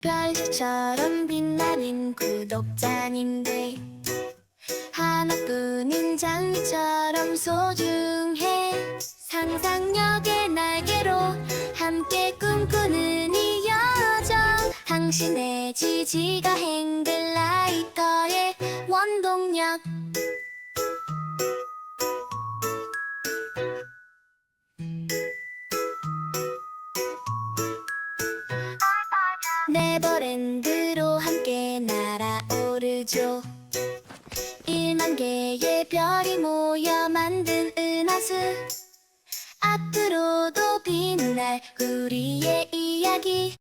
별처럼 빛나는 구독자님들, 하나뿐인 장미처럼 소중해. 상상력의 날개로 함께 꿈꾸는 이 여정, 당신의 지지가 행글라이터의 원동력. 네버랜드로 함께 날아오르죠. 1만 개의 별이 모여 만든 은하수, 앞으로도 빛날 우리의 이야기.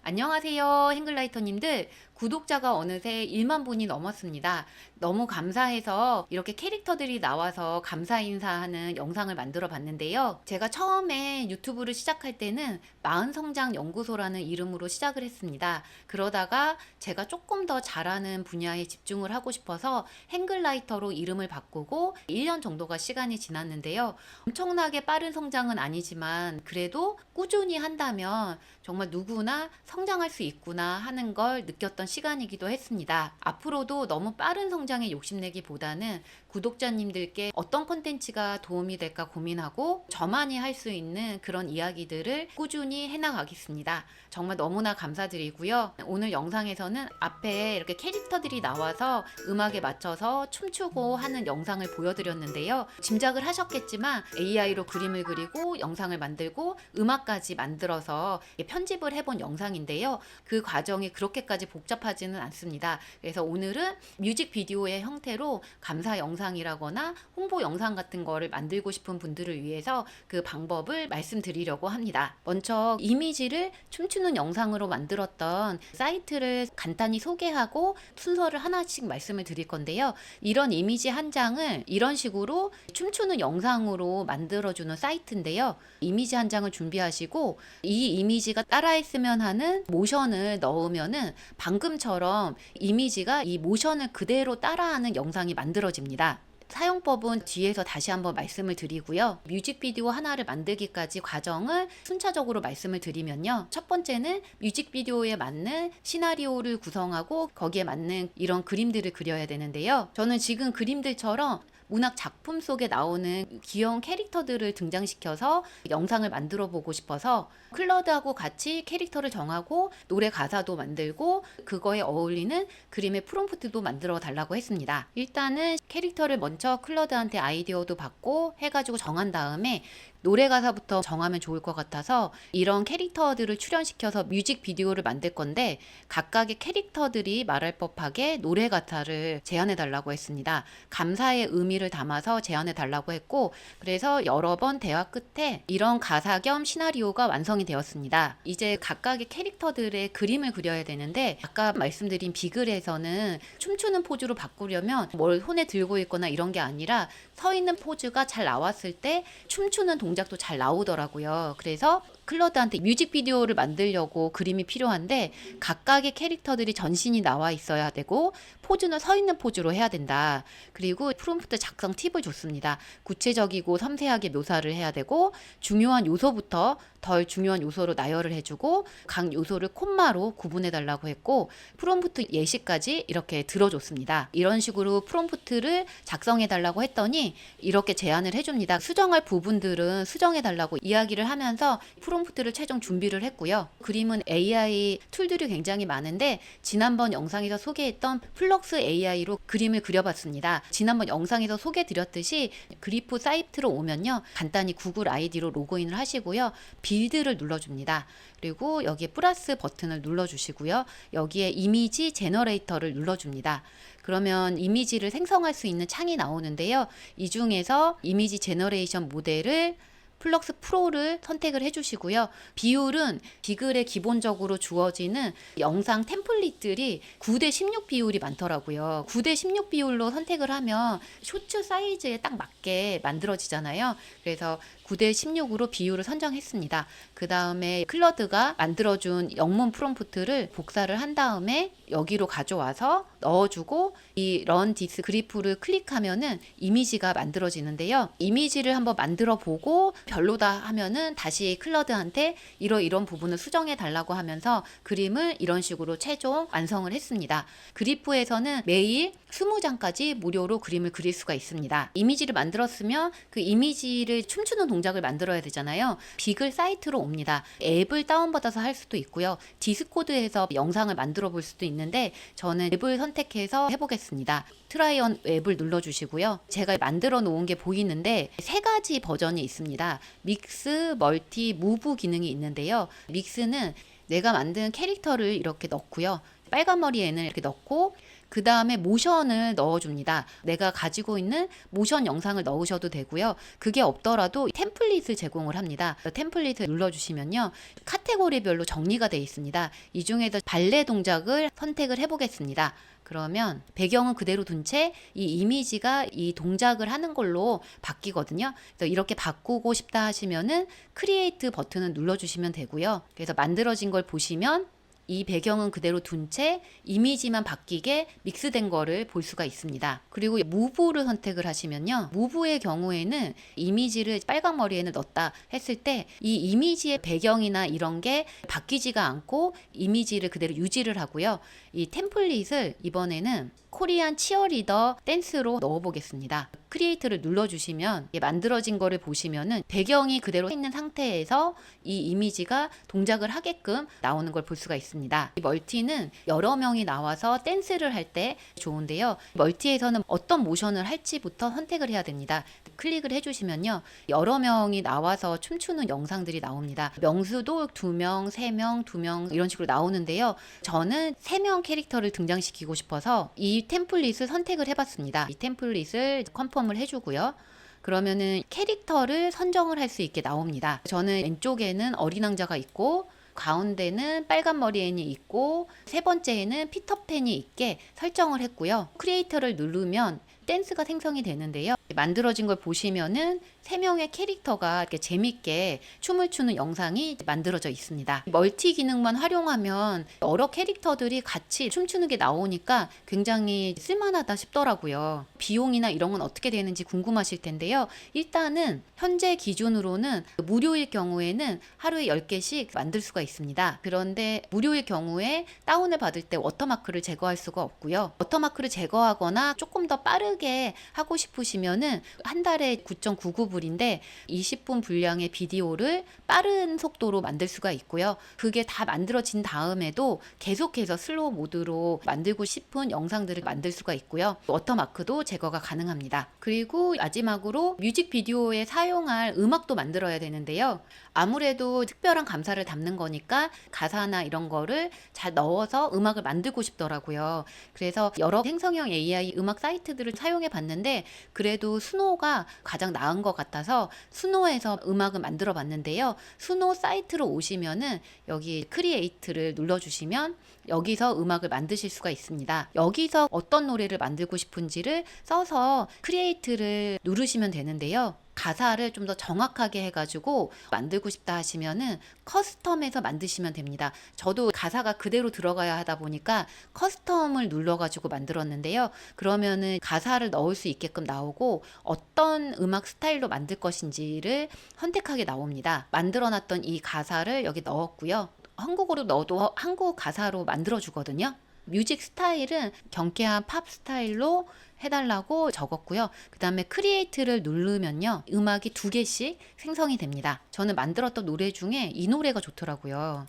안녕하세요, 행글라이터님들. 구독자가 어느새 1만 분이 넘었습니다. 너무 감사해서 이렇게 캐릭터들이 나와서 감사 인사하는 영상을 만들어 봤는데요. 제가 처음에 유튜브를 시작할 때는 마흔성장 연구소라는 이름으로 시작을 했습니다. 그러다가 제가 조금 더 잘하는 분야에 집중을 하고 싶어서 행글라이터로 이름을 바꾸고 1년 정도가 시간이 지났는데요. 엄청나게 빠른 성장은 아니지만 그래도 꾸준히 한다면 정말 누구나 성장할 수 있구나 하는 걸 느꼈던 시간이기도 했습니다. 앞으로도 너무 빠른 성장에 욕심내기보다는 구독자님들께 어떤 콘텐츠가 도움이 될까 고민하고 저만이 할 수 있는 그런 이야기들을 꾸준히 해나가겠습니다. 정말 너무나 감사드리고요. 오늘 영상에서는 앞에 이렇게 캐릭터들이 나와서 음악에 맞춰서 춤추고 하는 영상을 보여드렸는데요. 짐작을 하셨겠지만 AI로 그림을 그리고 영상을 만들고 음악까지 만들어서 편집을 해본 영상인데요. 그 과정이 그렇게까지 복잡하지는 않습니다. 그래서 오늘은 뮤직비디오의 형태로 감사 영상이라거나 홍보 영상 같은 거를 만들고 싶은 분들을 위해서 그 방법을 말씀드리려고 합니다. 먼저 이미지를 춤추는 영상으로 만들었던 사이트를 간단히 소개하고 순서를 하나씩 말씀을 드릴 건데요. 이런 이미지 한 장을 이런 식으로 춤추는 영상으로 만들어주는 사이트인데요. 이미지 한 장을 준비하시고 이 이미지가 따라했으면 하는 모션을 넣으면은 방금처럼 이미지가 이 모션을 그대로 따라하는 영상이 만들어집니다. 사용법은 뒤에서 다시 한번 말씀을 드리고요. 뮤직비디오 하나를 만들기까지 과정을 순차적으로 말씀을 드리면요. 첫 번째는 뮤직비디오에 맞는 시나리오를 구성하고 거기에 맞는 이런 그림들을 그려야 되는데요. 저는 지금 그림들처럼 문학 작품 속에 나오는 귀여운 캐릭터들을 등장시켜서 영상을 만들어 보고 싶어서 클러드하고 같이 캐릭터를 정하고 노래 가사도 만들고 그거에 어울리는 그림의 프롬프트도 만들어 달라고 했습니다. 일단은 캐릭터를 먼저 클러드한테 아이디어도 받고 해가지고 정한 다음에 노래 가사부터 정하면 좋을 것 같아서 이런 캐릭터들을 출연시켜서 뮤직비디오를 만들 건데 각각의 캐릭터들이 말할 법하게 노래 가사를 제안해 달라고 했습니다. 감사의 의미를 담아서 제안해 달라고 했고 그래서 여러 번 대화 끝에 이런 가사 겸 시나리오가 완성이 되었습니다. 이제 각각의 캐릭터들의 그림을 그려야 되는데 아까 말씀드린 비글에서는 춤추는 포즈로 바꾸려면 뭘 손에 들고 있거나 이런 게 아니라 서 있는 포즈가 잘 나왔을 때 춤추는 동작도 잘 나오더라고요. 그래서 클러드한테 뮤직비디오를 만들려고 그림이 필요한데 각각의 캐릭터들이 전신이 나와 있어야 되고 포즈는 서 있는 포즈로 해야 된다. 그리고 프롬프트 작성 팁을 줬습니다. 구체적이고 섬세하게 묘사를 해야 되고 중요한 요소부터 덜 중요한 요소로 나열을 해주고 각 요소를 콤마로 구분해 달라고 했고 프롬프트 예시까지 이렇게 들어줬습니다. 이런 식으로 프롬프트를 작성해 달라고 했더니 이렇게 제안을 해줍니다. 수정할 부분들은 수정해 달라고 이야기를 하면서 프롬프트를 최종 준비를 했고요. 그림은 AI 툴들이 굉장히 많은데 지난번 영상에서 소개했던 플럭스 AI로 그림을 그려봤습니다. 지난번 영상에서 소개드렸듯이 그리프 사이트로 오면요. 간단히 구글 아이디로 로그인을 하시고요. 빌드를 눌러줍니다. 그리고 여기에 플러스 버튼을 눌러주시고요. 여기에 이미지 제너레이터를 눌러줍니다. 그러면 이미지를 생성할 수 있는 창이 나오는데요. 이 중에서 이미지 제너레이션 모델을 플럭스 프로를 선택을 해주시고요. 비율은 비글에 기본적으로 주어지는 영상 템플릿들이 9대 16 비율이 많더라고요. 9대 16 비율로 선택을 하면 쇼츠 사이즈에 딱 맞게 만들어지잖아요. 그래서 9대 16으로 비율을 선정했습니다. 그 다음에 클러드가 만들어준 영문 프롬프트를 복사를 한 다음에 여기로 가져와서 넣어주고 이 런 디스 그리프를 클릭하면은 이미지가 만들어지는데요. 이미지를 한번 만들어 보고 별로다 하면은 다시 클러드한테 이런 부분을 수정해 달라고 하면서 그림을 이런 식으로 최종 완성을 했습니다. 그리프에서는 매일 20장까지 무료로 그림을 그릴 수가 있습니다. 이미지를 만들었으면 그 이미지를 춤추는 동작을 만들어야 되잖아요. 비글 사이트로 옵니다. 앱을 다운받아서 할 수도 있고요. 디스코드에서 영상을 만들어 볼 수도 있는데 저는 앱을 선택해서 해보겠습니다. 트라이언 웹을 눌러주시고요. 제가 만들어 놓은 게 보이는데 3가지 버전이 있습니다. 믹스, 멀티, 무브 기능이 있는데요. 믹스는 내가 만든 캐릭터를 이렇게 넣고요. 빨간 머리에는 이렇게 넣고 그 다음에 모션을 넣어줍니다. 내가 가지고 있는 모션 영상을 넣으셔도 되고요. 그게 없더라도 템플릿을 제공을 합니다. 템플릿을 눌러주시면요. 카테고리별로 정리가 되어 있습니다. 이 중에서 발레 동작을 선택을 해보겠습니다. 그러면 배경은 그대로 둔 채 이 이미지가 이 동작을 하는 걸로 바뀌거든요. 그래서 이렇게 바꾸고 싶다 하시면은 크리에이트 버튼을 눌러주시면 되고요. 그래서 만들어진 걸 보시면 이 배경은 그대로 둔 채 이미지만 바뀌게 믹스된 거를 볼 수가 있습니다. 그리고 무브를 선택을 하시면요. 무브의 경우에는 이미지를 빨간 머리에는 넣었다 했을 때 이 이미지의 배경이나 이런 게 바뀌지가 않고 이미지를 그대로 유지를 하고요. 이 템플릿을 이번에는 코리안 치어리더 댄스로 넣어보겠습니다. 크리에이트를 눌러주시면 만들어진 거를 보시면은 배경이 그대로 있는 상태에서 이 이미지가 동작을 하게끔 나오는 걸 볼 수가 있습니다. 이 멀티는 여러 명이 나와서 댄스를 할 때 좋은데요. 멀티에서는 어떤 모션을 할지부터 선택을 해야 됩니다. 클릭을 해주시면요. 여러 명이 나와서 춤추는 영상들이 나옵니다. 명수도 2명, 3명, 2명 이런 식으로 나오는데요. 저는 3명 캐릭터를 등장시키고 싶어서 이 템플릿을 선택을 해봤습니다. 이 템플릿을 컨펌을 해주고요. 그러면은 캐릭터를 선정을 할 수 있게 나옵니다. 저는 왼쪽에는 어린 왕자가 있고 가운데는 빨간 머리 앤이 있고 세 번째에는 피터팬이 있게 설정을 했고요. 크리에이터를 누르면 댄스가 생성이 되는데요. 만들어진 걸 보시면은 3명의 캐릭터가 이렇게 재밌게 춤을 추는 영상이 만들어져 있습니다. 멀티 기능만 활용하면 여러 캐릭터들이 같이 춤추는 게 나오니까 굉장히 쓸만하다 싶더라고요. 비용이나 이런 건 어떻게 되는지 궁금하실 텐데요. 일단은 현재 기준으로는 무료일 경우에는 하루에 10개씩 만들 수가 있습니다. 그런데 무료일 경우에 다운을 받을 때 워터마크를 제거할 수가 없고요. 워터마크를 제거하거나 조금 더 빠르게 하고 싶으시면은 한 달에 9.99불인데 20분 분량의 비디오를 빠른 속도로 만들 수가 있고요. 그게 다 만들어진 다음에도 계속해서 슬로우 모드로 만들고 싶은 영상들을 만들 수가 있고요. 워터마크도 제거가 가능합니다. 그리고 마지막으로 뮤직비디오에 사용할 음악도 만들어야 되는데요. 아무래도 특별한 감사를 담는 거니까 가사나 이런 거를 잘 넣어서 음악을 만들고 싶더라고요. 그래서 여러 생성형 AI 음악 사이트들을 사용해 봤는데 그래도 수노가 가장 나은 것 같아서 수노에서 음악을 만들어 봤는데요. 수노 사이트로 오시면은 여기 크리에이트를 눌러주시면 여기서 음악을 만드실 수가 있습니다. 여기서 어떤 노래를 만들고 싶은지를 써서 크리에이트를 누르시면 되는데요. 가사를 좀 더 정확하게 해가지고 만들고 싶다 하시면은 커스텀에서 만드시면 됩니다. 저도 가사가 그대로 들어가야 하다 보니까 커스텀을 눌러가지고 만들었는데요. 그러면은 가사를 넣을 수 있게끔 나오고 어떤 음악 스타일로 만들 것인지를 선택하게 나옵니다. 만들어놨던 이 가사를 여기 넣었고요. 한국어로 넣어도 한국 가사로 만들어 주거든요. 뮤직 스타일은 경쾌한 팝 스타일로 해달라고 적었고요. 그 다음에 크리에이트를 누르면요. 음악이 2개씩 생성이 됩니다. 저는 만들었던 노래 중에 이 노래가 좋더라고요.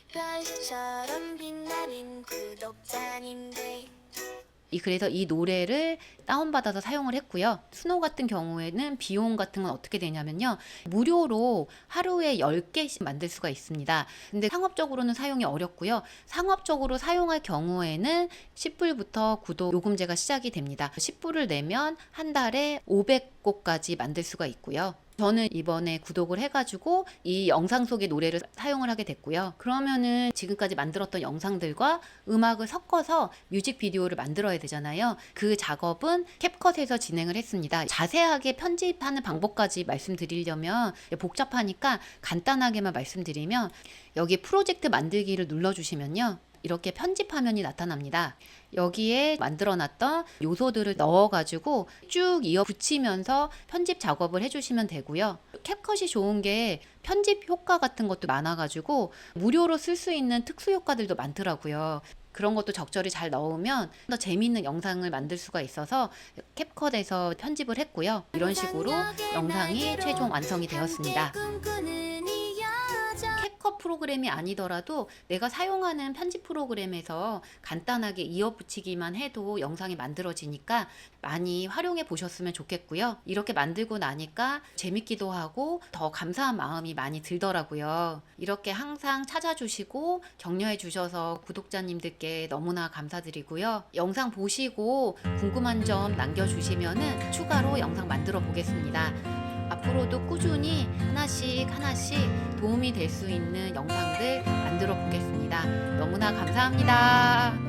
별처럼 빛나는 구독자님들 그래서 이 노래를 다운받아서 사용을 했고요. 수노 같은 경우에는 비용 같은 건 어떻게 되냐면요. 무료로 하루에 10개씩 만들 수가 있습니다. 근데 상업적으로는 사용이 어렵고요. 상업적으로 사용할 경우에는 10불부터 구독 요금제가 시작이 됩니다. 10불을 내면 한 달에 500곡까지 만들 수가 있고요. 저는 이번에 구독을 해가지고 이 영상 속의 노래를 사용을 하게 됐고요. 그러면은 지금까지 만들었던 영상들과 음악을 섞어서 뮤직비디오를 만들어야 되잖아요. 그 작업은 캡컷에서 진행을 했습니다. 자세하게 편집하는 방법까지 말씀드리려면 복잡하니까 간단하게만 말씀드리면, 여기 프로젝트 만들기를 눌러주시면요, 이렇게 편집 화면이 나타납니다. 여기에 만들어놨던 요소들을 넣어가지고 쭉 이어 붙이면서 편집 작업을 해주시면 되고요. 캡컷이 좋은 게 편집 효과 같은 것도 많아가지고 무료로 쓸 수 있는 특수 효과들도 많더라고요. 그런 것도 적절히 잘 넣으면 더 재미있는 영상을 만들 수가 있어서 캡컷에서 편집을 했고요. 이런 식으로 영상이 최종 완성이 되었습니다. 캡컷 프로그램이 아니더라도 내가 사용하는 편집 프로그램에서 간단하게 이어붙이기만 해도 영상이 만들어지니까 많이 활용해 보셨으면 좋겠고요. 이렇게 만들고 나니까 재밌기도 하고 더 감사한 마음이 많이 들더라고요. 이렇게 항상 찾아주시고 격려해 주셔서 구독자님들께 너무나 감사드리고요. 영상 보시고 궁금한 점 남겨주시면은 추가로 영상 만들어 보겠습니다. 앞으로도 꾸준히 하나씩 도움이 될 수 있는 영상들 만들어 보겠습니다. 너무나 감사합니다.